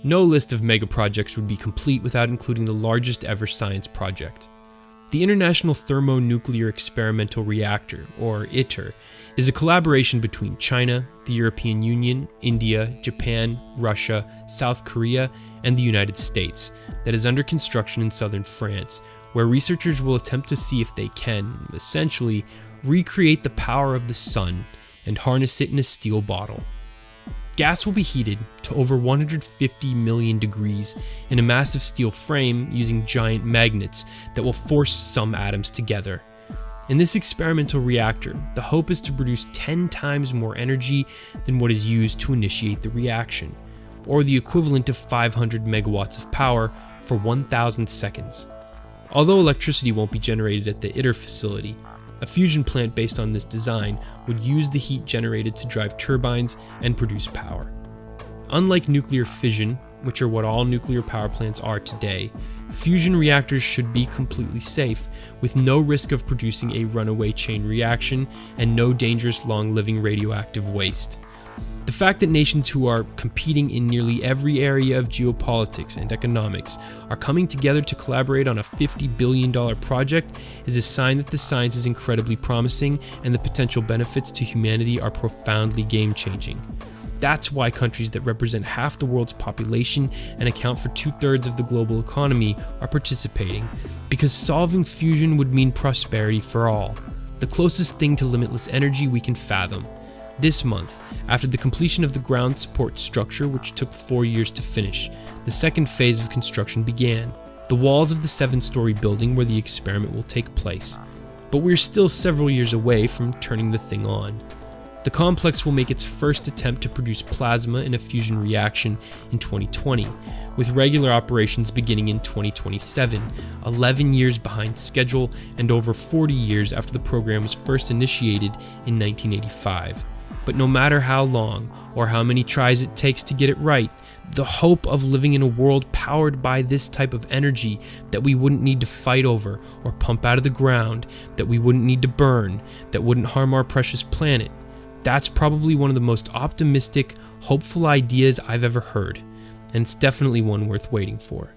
No list of mega projects would be complete without including the largest ever science project. The International Thermonuclear Experimental Reactor, or Iter, is a collaboration between China, the European Union, India, Japan, Russia, South Korea, and the United States that is under construction in southern France, where researchers will attempt to see if they can, essentially, recreate the power of the sun and harness it in a steel bottle. Gas will be heated to over 150 million degrees in a massive steel frame using giant magnets that will force some atoms together. In this experimental reactor, the hope is to produce 10 times more energy than what is used to initiate the reaction, or the equivalent of 500 megawatts of power for 1,000 seconds. Although electricity won't be generated at the Iter facility, a fusion plant based on this design would use the heat generated to drive turbines and produce power. Unlike nuclear fission, which are what all nuclear power plants are today, fusion reactors should be completely safe, with no risk of producing a runaway chain reaction and no dangerous long-living radioactive waste. The fact that nations who are competing in nearly every area of geopolitics and economics are coming together to collaborate on a $50 billion project is a sign that the science is incredibly promising and the potential benefits to humanity are profoundly game-changing. That's why countries that represent half the world's population and account for 2/3 of the global economy are participating, because solving fusion would mean prosperity for all, the closest thing to limitless energy we can fathom. This month, after the completion of the ground support structure, which took 4 years to finish, the second phase of construction began, the walls of the 7-story building where the experiment will take place. But we're still several years away from turning the thing on. The complex will make its first attempt to produce plasma in a fusion reaction in 2020, with regular operations beginning in 2027, 11 years behind schedule and over 40 years after the program was first initiated in 1985. But no matter how long or how many tries it takes to get it right, the hope of living in a world powered by this type of energy that we wouldn't need to fight over or pump out of the ground, that we wouldn't need to burn, that wouldn't harm our precious planet, that's probably one of the most optimistic, hopeful ideas I've ever heard, and it's definitely one worth waiting for.